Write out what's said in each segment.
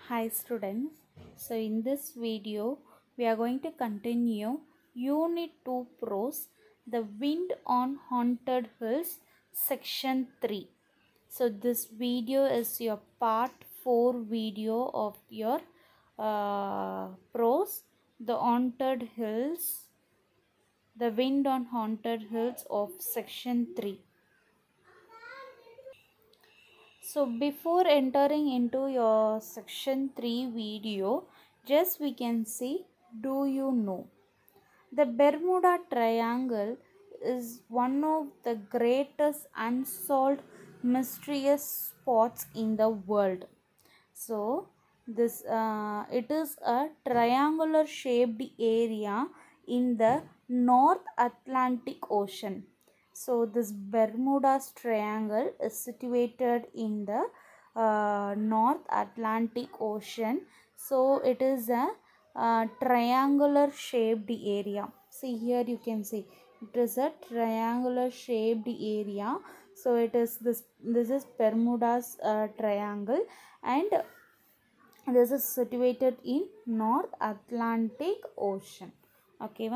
Hi students, so in this video we are going to continue Unit 2 Prose, The Wind on Haunted Hills, Section 3. So this video is your part 4 video of your prose, The Haunted Hills, The Wind on Haunted Hills of Section 3. So before entering into your section 3 video, just we can see, do you know? The Bermuda Triangle is one of the greatest unsolved mysterious spots in the world. So this it is a triangular shaped area in the North Atlantic Ocean. So this Bermuda's Triangle is situated in the North Atlantic Ocean. So it is a triangular shaped area. See here you can see it is a triangular shaped area. So it is this is Bermuda's triangle, and this is situated in North Atlantic Ocean. Okay,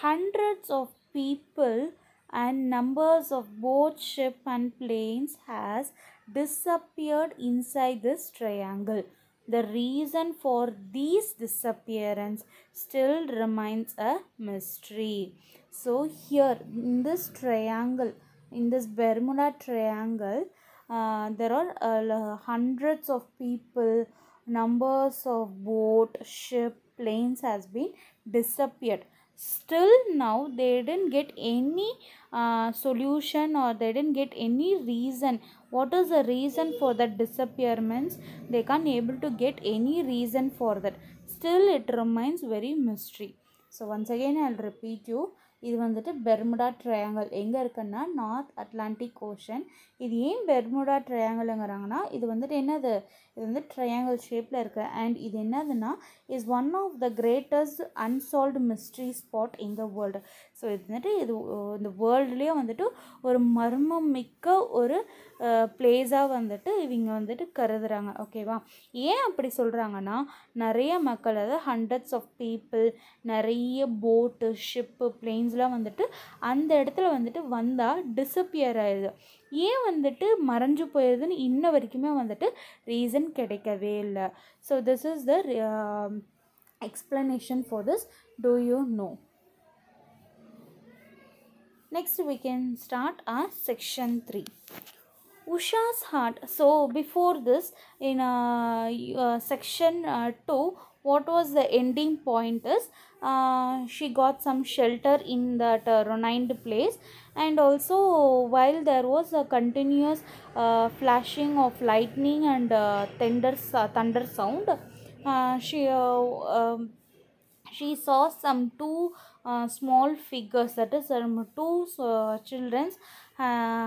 hundreds of people and numbers of both ship and planes has disappeared inside this triangle. The reason for these disappearance still remains a mystery. So here in this triangle, in this Bermuda Triangle, there are hundreds of people, numbers of boat, ship, planes has been disappeared. Still now they didn't get any solution, or they didn't get any reason. What is the reason for that disappearance? They can't able to get any reason for that. Still it remains very mystery. So once again I'll repeat you. இது வந்துட்டு Bermuda triangle எங்கே இருக்குன்னா north Atlantic ocean. இது ஏன் Bermuda ட்ரையாங்கிள்ங்கிறாங்கன்னா இது வந்துட்டு என்னது, இது வந்து ட்ரையாங்கிள் ஷேப்பில் இருக்குது. அண்ட் இது என்னதுன்னா is one of the greatest unsolved mystery spot in the world. So இது வந்துட்டு இது இந்த வேர்ல்டுலேயே வந்துட்டு ஒரு மர்மம் மிக்க ஒரு பிளேஸாக வந்துட்டு இவங்க வந்துட்டு கருதுகிறாங்க. ஓகேவா? ஏன் அப்படி சொல்கிறாங்கன்னா நிறைய மக்கள், அதாவது ஹண்ட்ரட்ஸ் ஆஃப் பீப்புள், நிறைய போட்டு, ஷிப்பு, பிளேன்ஸ்லாம் வந்துட்டு அந்த இடத்துல வந்துட்டு வந்தால் டிஸப்பியர் ஆயிடுது. ஏன் வந்துட்டு மறைஞ்சு போயிடுதுன்னு இன்ன வரைக்குமே வந்துட்டு ரீசன் கிடைக்கவே இல்லை. So this is the explanation for this. Do you know? Next we can start our section 3. Usha's heart. So before this, in section 2, what was the ending point is she got some shelter in that renowned place, and also while there was a continuous flashing of lightning and thunder sound, she saw some two small figures, that is two children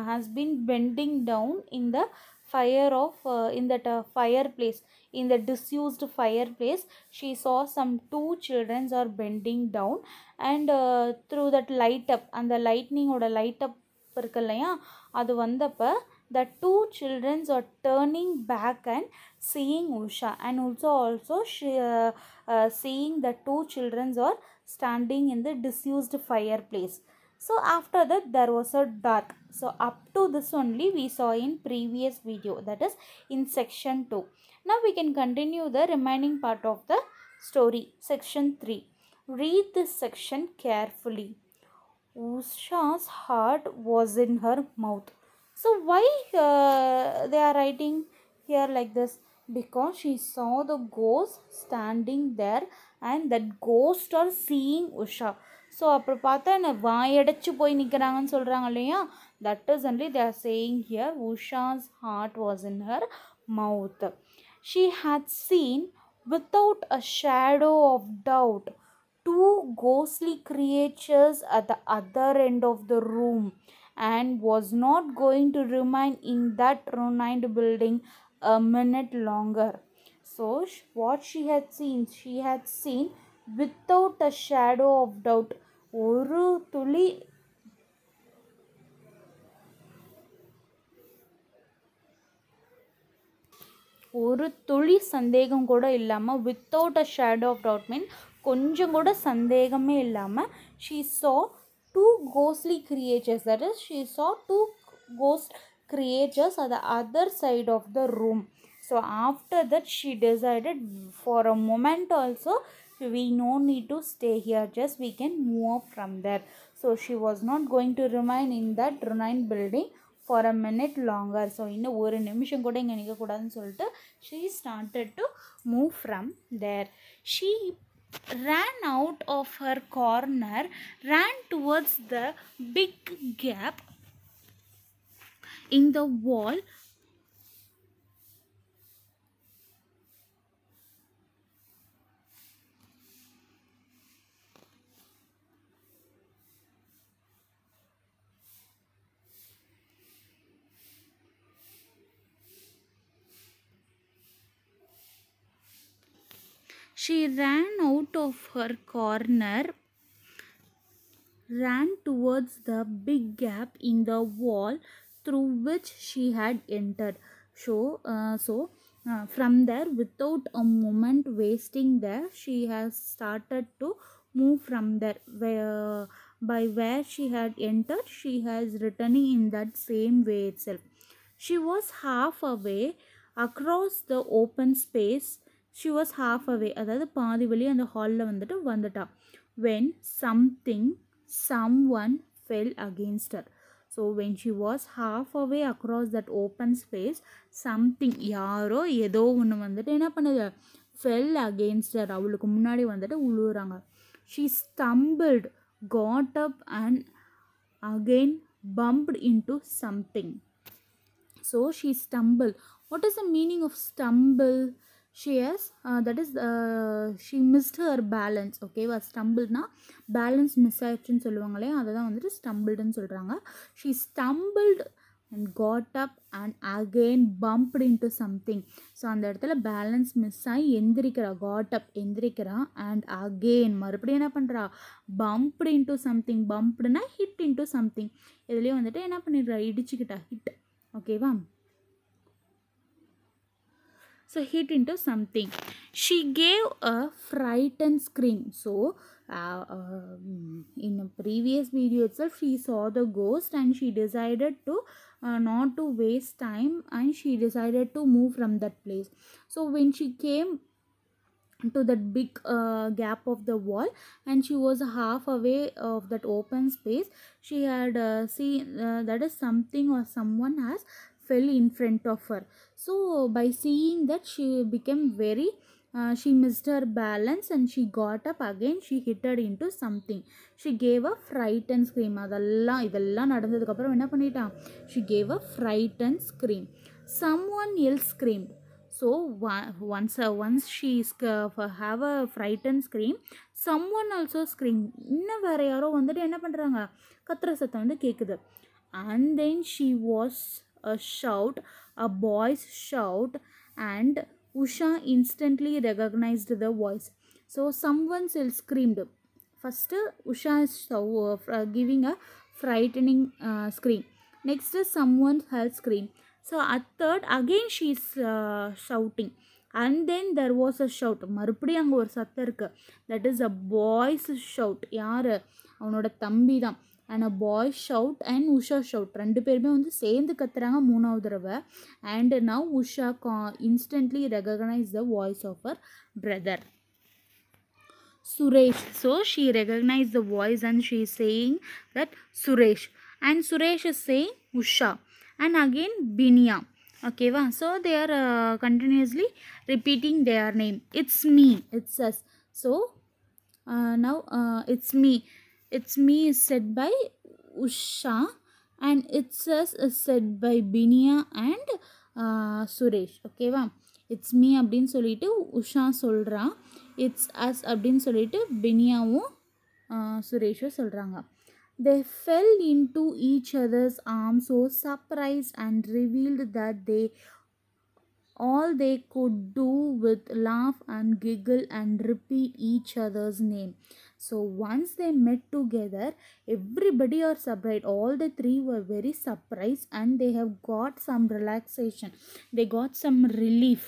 has been bending down in the fire of in that fireplace, in the disused fireplace. She saw some two children are bending down, and through that light up, and the lightning oda light up இருக்கு இல்லையா, அது வந்தப்போ the two children are turning back and seeing Usha, and also she seeing the two children are standing in the disused fireplace. So after that there was a dark. So up to this only we saw in previous video, that is in section 2. Now we can continue the remaining part of the story, section 3. Read this section carefully. Usha's heart was in her mouth. So why they are writing here like this? Because she saw the ghost standing there, and that ghost are seeing Usha. So அப்புறம் பார்த்தா என்ன வாயடைச்சு போய் நிற்கிறாங்கன்னு சொல்கிறாங்க இல்லையா, that is only they are saying here Usha's heart was in her mouth. She had seen without a shadow of doubt two ghostly creatures at the other end of the room, and was not going to remain in that ruined building a minute longer. So what she had seen without a shadow of doubt. ஒரு துளி ஒரு துளி சந்தேகம் கூட இல்லாமல், without a shadow of doubt mean கொஞ்சம் கூட சந்தேகமே இல்லாமல், she saw two ghostly creatures, that is she saw two ghost creatures at the other side of the room. So after that she decided, for a moment also we no need to stay here, just we can move up from there. So she was not going to remain in that ruined building for a minute longer. So இன்னும் ஒரு நிமிஷம் கூட இங்கே நிற்கக்கூடாதுன்னு சொல்லிட்டு she started to move from there. She ran out of her corner, ran towards the big gap in the wall. She ran out of her corner, ran towards the big gap in the wall through which she had entered. From there, without a moment wasting there, she has started to move from there. By where she had entered, she has returning in that same way itself. She was half away across the open space. She was half away, அதாவது பாதி வழி அந்த ஹாலில் வந்துட்டா. When someone fell against her. So when she was half away across that open space, something யாரோ ஏதோ ஒன்று என்ன பண்ணுது, fell against her, அவளுக்கு முன்னாடி உழுவுறாங்க. She stumbled, got up and again bumped into something. So she stumbled. What is the meaning of stumble? She has she missed her balance. Okay, stumbled na balance miss ஆயிடுச்சுன்னு சொல்லுவாங்களே, அதை தான் stumbledன்னு சொல்கிறாங்க. She stumbled and got up and again bumped into something. So அந்த இடத்துல balance miss ஆகி எந்திரிக்கிறா, got up எந்திரிக்கிறா, and again மறுபடியும் என்ன பண்ணுறா, bumped into something. bumpedனா hit into something. இதுலேயே என்ன பண்ணிடுறா, இடிச்சுக்கிட்டா, hit. ஓகேவா. So hit into something. She gave a frightened scream. So in a previous video itself, she saw the ghost and she decided to not to waste time, and she decided to move from that place. So when she came to that big gap of the wall and she was half away of that open space, she had seen that is something or someone has fell in front of her. So by seeing that, she became very she missed her balance and she got up again. She hit her into something. She gave a frightened scream. இதெல்லாம் நடந்ததுக்கு அப்புறம் என்ன பண்ணிட்டா, she gave a frightened scream. Someone else screamed. So once she have a frightened scream, someone also screamed. இன்னும் வேற யாரோ என்ன பண்ணுறாங்க, கத்துற சத்தம் கேட்குது. And then she was a shout, a boy's shout, and Usha instantly recognized the voice. So someone else screamed. First Usha is giving a frightening scream. Next someone else screamed. So at third again she is shouting, and then there was a shout. மறுபடியும் அங்கே ஒரு சத்தம் இருக்குது. That is a boy's shout. யார், அவனோட தம்பி தான். And a boy shout and Usha shout. ரெண்டு பேருமே சேர்ந்து கத்துறாங்க மூணாவது தடவை. And now Usha instantly recognized the voice of her brother Suresh. So she recognized the voice and she is saying that Suresh. And Suresh is saying Usha. And again Binya. Okay, so they are continuously repeating their name. It's me, it says. So now it's me. It's me is said by Usha, and it says is said by Binya and Suresh. Okay va, it's me அப்படின்னு சொல்லிட்டு உஷா சொல்கிறா, it's as அப்படின்னு சொல்லிட்டு பினியாவும் சுரேஷும் சொல்கிறாங்க. They fell into each other's arms, so surprised, and revealed that all they could do with laugh and giggle and repeat each other's name. So once they met together, everybody are surprised. All the three were very surprised and they have got some relaxation. They got some relief.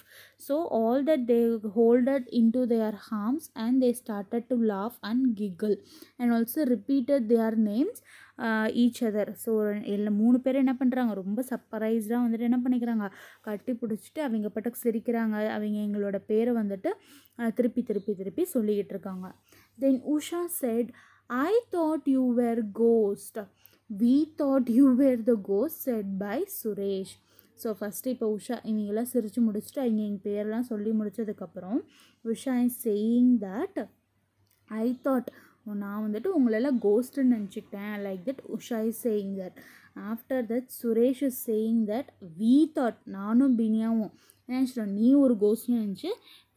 So all that they hold it into their arms and they started to laugh and giggle and also repeated their names each other. So எல்லா 3 பேரும் என்ன பண்ணுறாங்க, ரொம்ப சர்ப்ரைஸ்டாக வந்துட்டு என்ன பண்ணிக்கிறாங்க, கட்டி பிடிச்சிட்டு அவங்க பாட்டுக்கு சிரிக்கிறாங்க. அவங்க எங்களோட பேரை வந்துட்டு திருப்பி திருப்பி திருப்பி சொல்லிக்கிட்டு இருக்காங்க. Then Usha said, I thought you were ghost. We thought you were the ghost, said by Suresh. So first இப்போ உஷா இவங்கெல்லாம் சிரித்து முடிச்சுட்டு அவங்க எங்கள் பேரெலாம் சொல்லி முடித்ததுக்கப்புறம் Usha is saying that I thought, நான் வந்துட்டு உங்களெல்லாம் கோஸ்ட்டுன்னு நினச்சிக்கிட்டேன். Like that Usha is saying that. After that Suresh is saying that we thought, நானும் பினியாவும் நினச்சிட்டோம் நீ ஒரு கோஸ்ட்னு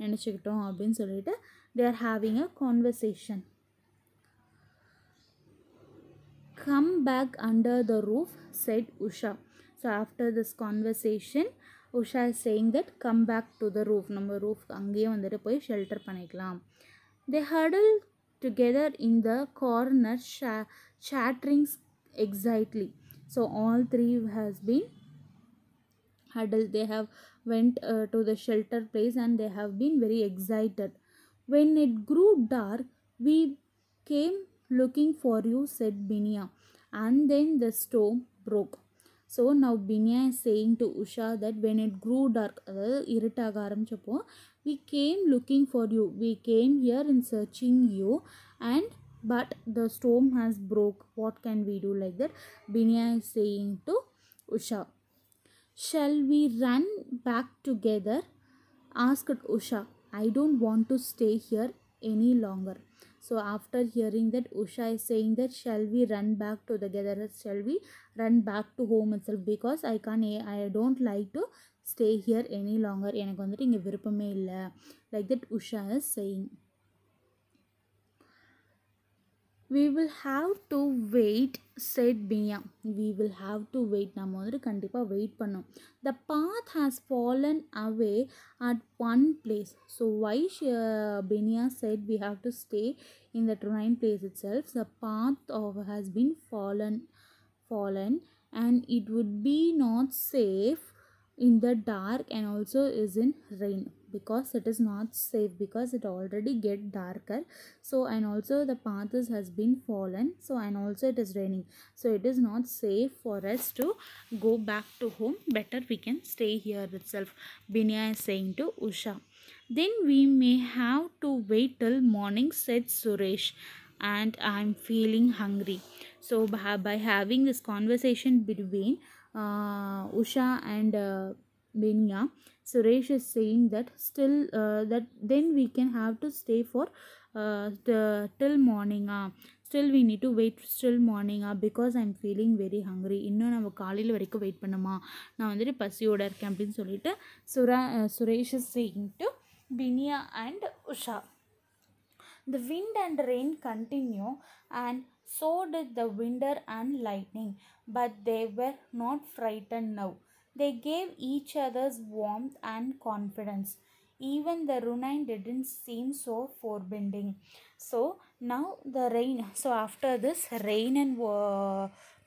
நினச்சிக்கிட்டோம் அப்படின்னு சொல்லிட்டு they are having a conversation. Come back under the roof, said Usha. So after this conversation, Usha is saying that come back to the roof. நம்ம roof அங்கேயே வந்துட்டு போய் ஷெல்டர் பண்ணிக்கலாம். They huddled together in the corner, chattering excitedly. So all three has been huddled. They have went to the shelter place and they have been very excited. When it grew dark, we came looking for you, said Binia. And then the storm broke. So now Binia is saying to Usha that when it grew dark, iritaga arambichappo, we came looking for you. We came here in searching you, and but the storm has broke. What can we do? Like that, Binia is saying to Usha. Shall we run back together? Asked Usha. I don't want to stay here any longer. So after hearing that, Usha is saying that shall we run back together? Shall we run back to home itself? Because I don't like to stay here any longer. எனக்கு வந்துட்டு இங்கே விருப்பமே இல்லை. Like that Usha is saying. We will have to wait, said Binia. We will have to wait. நம்ம வந்துட்டு கண்டிப்பாக wait பண்ணோம். The path has fallen away at one place. So why Binia said we have to stay in that right place itself? The path has been fallen and it would be not safe in the dark and also is in rain, because it is not safe because it already get darker. So and also the path has been fallen, so and also it is raining, so it is not safe for us to go back to home. Better we can stay here itself, Binia is saying to Usha. Then we may have to wait till morning, said Suresh, and I'm feeling hungry. So by having this conversation between Usha and Binia, Suresh is saying that still that then we can have to stay for till morning. Still we need to wait till morning because I'm feeling very hungry. இன்னும் நம்ம காலையில் வரைக்கும் wait பண்ணுமா, நான் வந்துட்டு பசியோடு இருக்கேன் அப்படின்னு சொல்லிட்டு Suresh is saying to Binia and Usha. The wind and rain continue, and so did the winter and lightning, but they were not frightened now. They gave each other's warmth and confidence. Even the Runine didn't seem so forbidding. So now the rain. So after this rain and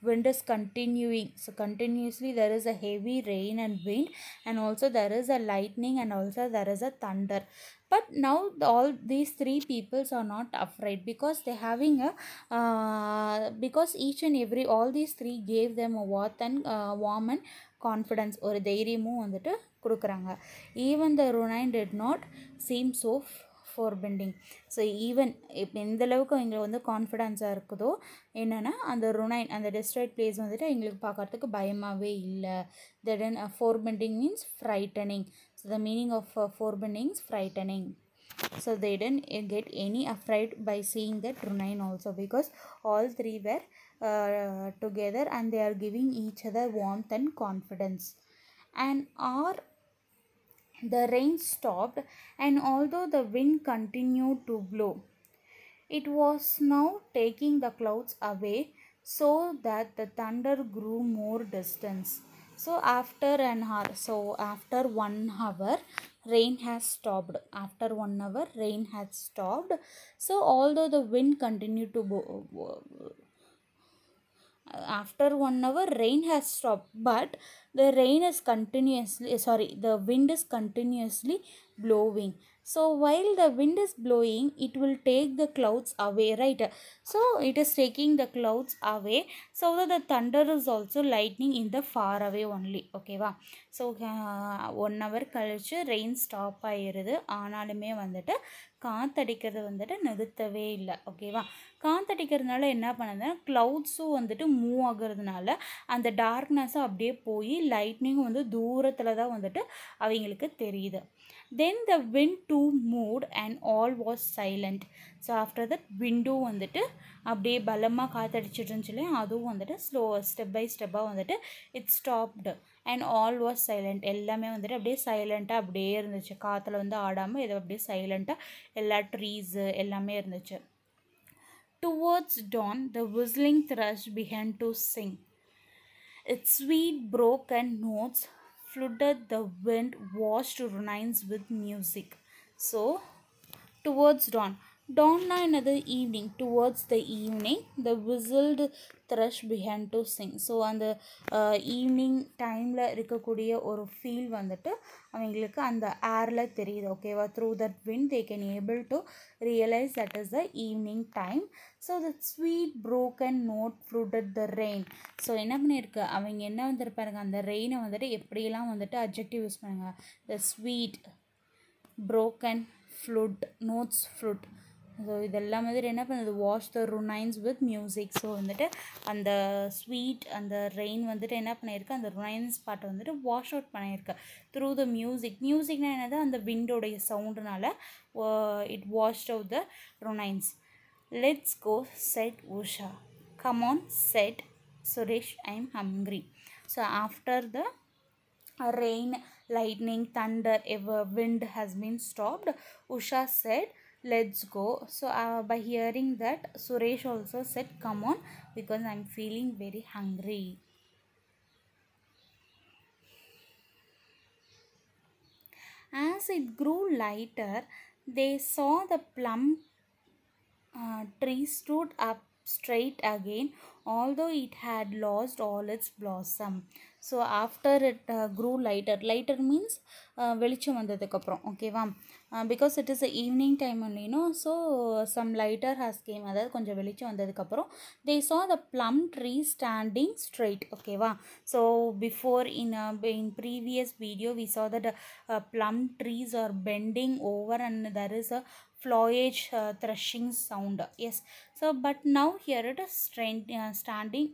wind is continuing. So continuously there is a heavy rain and wind, and also there is a lightning, and also there is a thunder. But now all these three peoples are not afraid because they having a because each and every all these three gave them a warm and confidence ஒரு தைரியமும் வந்துட்டு கொடுக்குறாங்க. Even the ruin did not seem so foreboding. So even இப்போ எந்தளவுக்கு அவங்களுக்கு வந்து கான்ஃபிடென்ஸாக இருக்குதோ என்னென்னா அந்த ருனைன் அந்த டெஸ்ட்ராய்ட் பிளேஸ் வந்துட்டு எங்களுக்கு பார்க்குறதுக்கு பயமாகவே இல்லை. Then foreboding means frightening. So the meaning of foreboding is frightening. So they didn't get any afraid by seeing that Runine also, because all three were together and they are giving each other warmth and confidence. And the rain stopped, and although the wind continued to blow, it was now taking the clouds away, so that the thunder grew more distant. So after 1 hour, rain has stopped. After 1 hour, rain had stopped. So although the wind continued to after 1 hour rain has stopped, but the rain is continuously, sorry, the wind is continuously blowing. So while the wind is blowing, it will take the clouds away, right? So it is taking the clouds away, so that the thunder is also lightning in the far away only. Okay va? So 1 hour கழிச்சு rain stop ஆயிருது. ஆனாலுமே வந்துட்டு காற்றடிக்கிறது வந்துட்டு நிறுத்தவே இல்லை. ஓகேவா? காற்றடிக்கிறதுனால என்ன பண்ணுதுன்னா, க்ளவுட்ஸும் வந்துட்டு மூவ் ஆகுறதுனால அந்த டார்க்னஸும் அப்படியே போய் லைட்னிங்கும் வந்து தூரத்தில் தான் வந்துட்டு அவங்களுக்கு தெரியுது. Then the wind too moved and all was silent. So after that விண்டும் வந்துட்டு அப்படியே பலமாக காற்றடிச்சிட்டு இருந்துச்சு, அதுவும் வந்துட்டு ஸ்டெப் பை ஸ்டெப்பாக வந்துட்டு it stopped and all was silent. எல்லாமே வந்துட்டு அப்படியே சைலண்ட்டாக அப்படியே இருந்துச்சு. காற்றுல வந்து ஆடாமல் ஏதோ அப்படியே சைலண்ட்டாக எல்லா ட்ரீஸு எல்லாமே இருந்துச்சு. Towards dawn, the whistling thrush began to sing. Its sweet broken notes flooded the wind, washed ruins with music. So, towards dawn. Dawn another evening. Towards the evening, the whistled thrush began to sing. So அந்த evening டைமில் இருக்கக்கூடிய ஒரு feel வந்துட்டு அவங்களுக்கு அந்த ஏரில் தெரியுது. ஓகேவா? Through that wind they can able to realise that is the evening time. So the sweet broken note fluted the rain. So என்ன பண்ணியிருக்கு அவங்க, என்ன வந்துருப்பாருங்க, அந்த ரெயினை வந்துட்டு எப்படியெல்லாம் வந்துட்டு அட்ஜெக்டிவ் யூஸ் பண்ணுங்க. The sweet broken flute, notes flute. So இதெல்லாம் வந்துட்டு என்ன பண்ணுது, wash the ruins with music. So வந்துட்டு அந்த ஸ்வீட் அந்த ரெயின் வந்துட்டு என்ன பண்ணியிருக்கு, அந்த ருனைன்ஸ் பாட்டை வந்துட்டு வாஷ் அவுட் பண்ணியிருக்கு த்ரூ த மியூசிக். மியூசிக்னா என்னது, அந்த விண்டோடைய சவுண்டுனால it washed out the ruins. Let's go said Usha. Come on said Suresh, I am hungry. So after the rain, lightning, thunder, wind has been stopped, Usha said, let's go. So by hearing that, Suresh also said, come on, because I'm feeling very hungry. As it grew lighter, they saw the plum tree stood up straight again, although it had lost all its blossom. So after it grew lighter, lighter means வெளிச்சம் வந்ததுக்கப்புறம். ஓகேவா? Because it is a evening time only, no? So some lighter has came, அதாவது கொஞ்சம் வெளிச்சம் வந்ததுக்கப்புறம் they saw the plum tree standing straight. ஓகேவா? So before in previous video we saw that plum trees are bending over and there is a foliage threshing sound. Yes. So but now here it is standing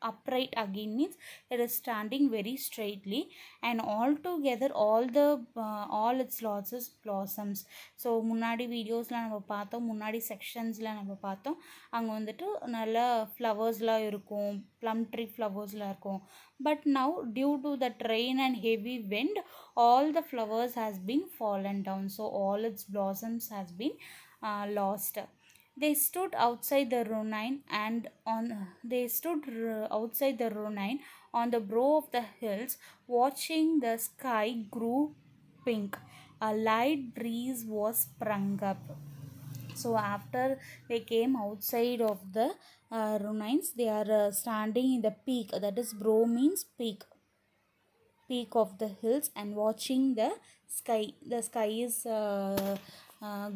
upright again, means it is standing very straightly, and all together all its lots is blossoms. So முன்னாடி வீடியோஸ்லாம் நம்ம பார்த்தோம், முன்னாடி செக்ஷன்ஸ்லாம் நம்ம பார்த்தோம், அங்கே வந்துட்டு நல்ல ஃப்ளவர்ஸ்லாம் இருக்கும், ப்ளம் ட்ரீ ஃப்ளவர்ஸ்லாம் இருக்கும். But now due to that rain and heavy wind, all the flowers has been fallen down, so all its blossoms has been lost. They stood outside the ruin outside the ruin on the brow of the hills, watching the sky grow pink. A light breeze was sprung up. So after they came outside of the ruins, they are standing in the peak, that is brow means peak of the hills, and watching the sky. The sky is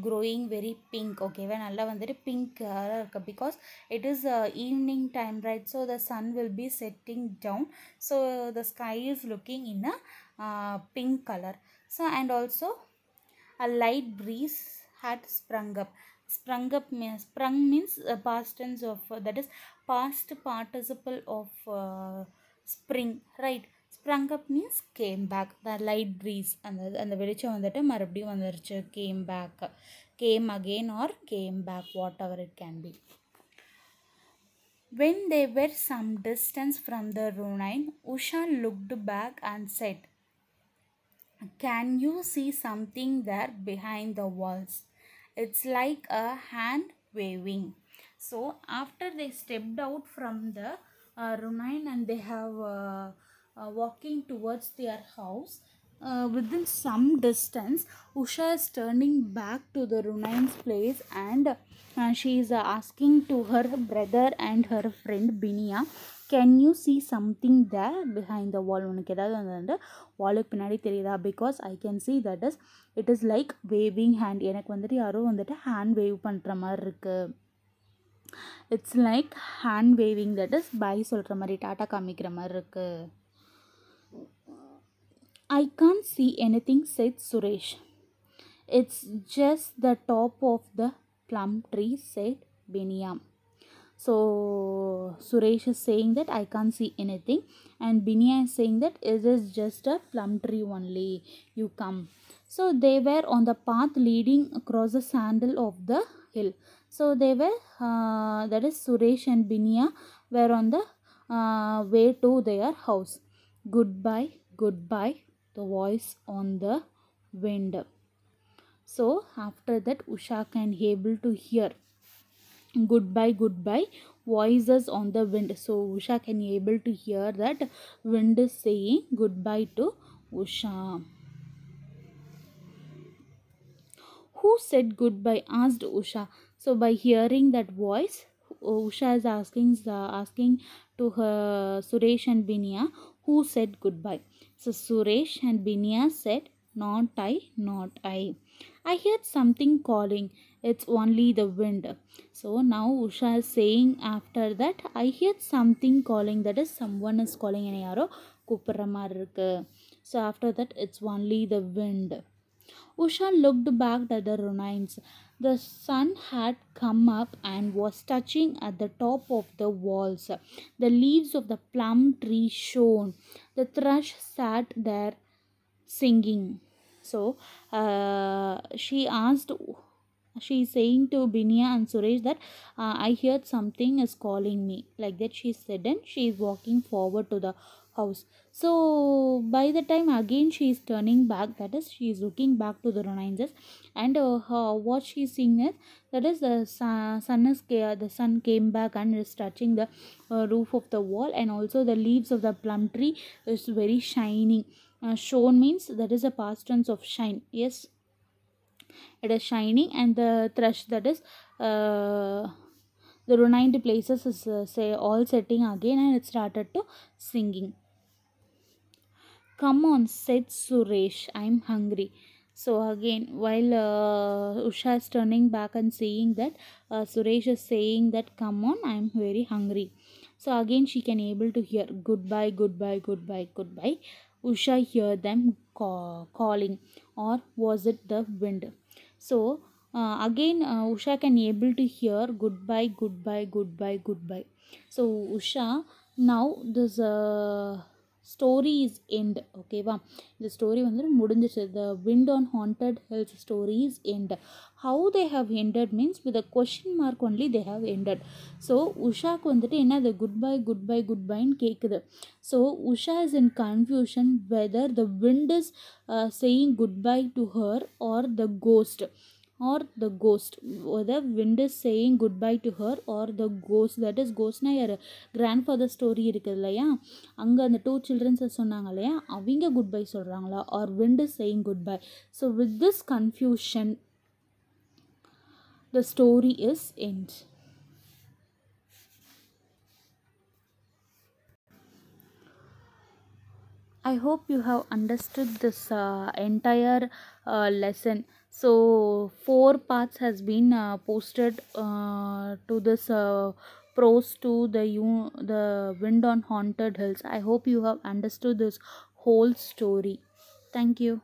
growing very pink. Okay, நல்லா வந்துட்டு pink இருக்கு, because it is evening time, right? So the sun will be setting down, so the sky is looking in a pink color. So and also a light breeze had sprung up. Sprung means past tense of that is past participle of spring, right? Sprung up means came back. The light breeze and the வெளிச்சம் வந்துட்டு மறுபடியும் வந்துருச்சு, came back, came again or came back, whatever it can be. When they were some distance from the ruin, Usha looked back and said, can you see something there behind the walls? It's like a hand waving. So after they stepped out from the ruin and they have walking towards their house, within some distance, Usha is turning back to the Runain's place, and she is asking to her brother and her friend Binia, can you see something there behind the wall? உனக்கு ஏதாவது அந்த வாலுக்கு பின்னாடி தெரியுதா? Because I can see that is it is like waving hand. எனக்கு வந்துட்டு யாரோ வந்துட்டு hand wave பண்ணுற மாதிரி இருக்கு. It's like hand waving, that is bye சொல்கிற மாதிரி, டாட்டா காமிக்கிற மாதிரி இருக்கு. I can't see anything, said Suresh. It's just the top of the plum tree, said Binia. So Suresh is saying that I can't see anything, and Binia is saying that it is just a plum tree only. You come. So they were on the path leading across the sandal of the hill. So they were, that is Suresh and Binia were on the way to their house. Goodbye, goodbye, the voice on the wind. So after that Usha can able to hear goodbye, goodbye voices on the wind. So Usha can able to hear that wind is saying goodbye to Usha. Who said goodbye? Asked Usha. So by hearing that voice, Usha is asking to her Suresh and Binia, who said goodbye. So Suresh and Binia said, not I, not I. I heard something calling. It's only the wind. So now Usha is saying after that, I heard something calling, that is someone is calling என்ன யாரோ கூப்பிடுற மாதிரி இருக்கு. So after that, it's only the wind. Usha looked back at the ruins. The sun had come up and was touching at the top of the walls. The leaves of the plum tree shone. The thrush sat there singing. So she is saying to Binia and Suresh that I heard something is calling me. Like that she said, and she is walking forward to the house. So by the time again she is turning back, that is she is looking back to the ruins, and what she is seeing is that is the sun came back and is touching the roof of the wall, and also the leaves of the plum tree is very shining. Shone means that is a past tense of shine. Yes, it is shining, and the thrush, that is the ruined places is say all setting again, and it started to singing. Come on, said Suresh, I'm hungry. So again, while Usha is turning back and seeing that Suresh is saying that come on, I'm very hungry. So again she can able to hear goodbye, goodbye, goodbye, goodbye. Usha hear them calling, or was it the wind? So again Usha can able to hear goodbye, goodbye, goodbye, goodbye. So Usha, now this story is end. Okay va, the story வந்து முடிஞ்சிச்சு. The wind on haunted hills story is end. How they have ended means with a question mark only they have ended. So உஷாக்கு வந்துட்டு என்ன, the goodbye, goodbye, goodbye ன்னு கேட்குது. So Usha is in confusion whether the wind is saying goodbye to her, or the ghost, whether wind is saying goodbye to her or the ghost. That is ghost na யார், grandfather story இருக்குது இல்லையா, அங்கே அந்த 2 children சொன்னாங்க இல்லையா, அவங்க goodbye சொல்கிறாங்களா, or wind is saying goodbye. So with this confusion the story is end. I hope you have understood this entire lesson. So 4 parts has been posted to this prose to the wind on haunted hills. I hope you have understood this whole story. Thank you.